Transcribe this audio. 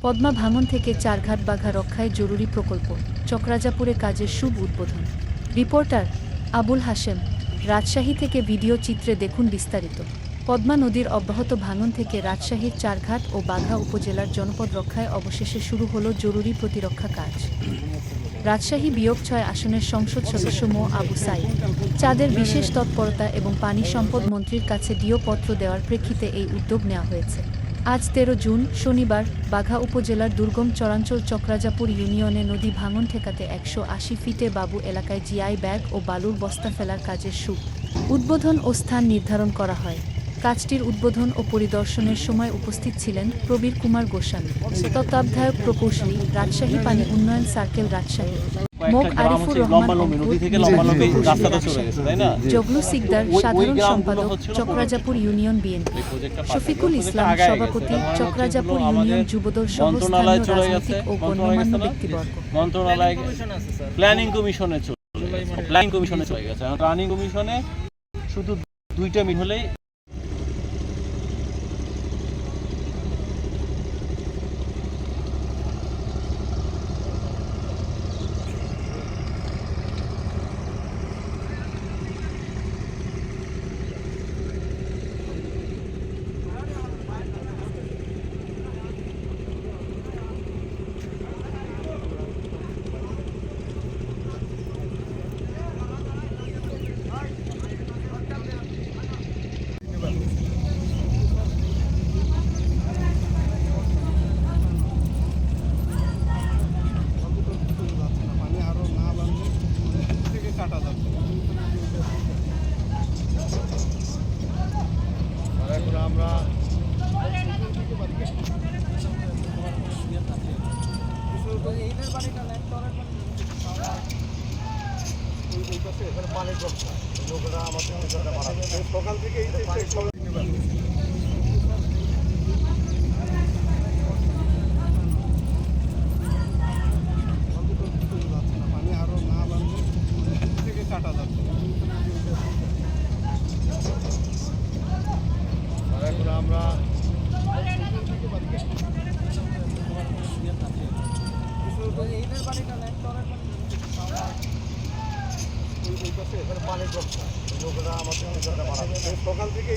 পদ্মা ভাঙন থেকে চারঘাট বাঘা রক্ষায় জরুরি প্রকল্প চকরাজাপুরে কাজের শুভ উদ্বোধন। রিপোর্টার আবুল হাশেম, রাজশাহী থেকে ভিডিও চিত্রে দেখুন বিস্তারিত। পদ্মা নদীর অব্যাহত ভাঙন থেকে রাজশাহীর চারঘাট ও বাঘা উপজেলার জনপদ রক্ষায় অবশেষে শুরু হলো জরুরি প্রতিরক্ষা কাজ। রাজশাহী বিয়োগ ৬ আসনের সংসদ সদস্য মো আবু সাইদ চাঁদের বিশেষ তৎপরতা এবং পানি সম্পদ মন্ত্রীর কাছে ডিও পত্র দেওয়ার প্রেক্ষিতে এই উদ্যোগ নেওয়া হয়েছে। আজ ১৩ জুন শনিবার বাঘা উপজেলার দুর্গম চরাঞ্চল চকরাজাপুর ইউনিয়নে নদী ভাঙন ঠেকাতে ১৮০ ফিটে বাবু এলাকায় জিআই ব্যাগ ও বালুর বস্তা ফেলার কাজের শুভ উদ্বোধন ও স্থান নির্ধারণ করা হয়। কাজটির উদ্বোধন ও পরিদর্শনের সময় উপস্থিত ছিলেন প্রবীর কুমার গোস্বামী, তত্ত্বাবধায়ক প্রকৌশলী, রাজশাহী পানি উন্নয়ন সার্কেল রাজশাহী, মোক আরিফুর রহমান জগলু সিকদার, সাধারণ সম্পাদক, চকরাজাপুর ইউনিয়ন বিএনপি, শফিকুল ইসলাম, সভাপতি, চকরাজাপুর ইউনিয়ন যুবদল সহ স্থানীয় রাজনৈতিক ও গণ্যমান্য ব্যক্তিবর্গ। মন্ত্রণালয় প্ল্যানিং কমিশনে চলে গেছে। প্ল্যানিং কমিশনে শুধু 2টা মিনিট হলেই আমরা সকাল থেকে পানি আরো না বাড়লে থেকে কাটা যাচ্ছে। এখন আমরা পানি সকাল থেকে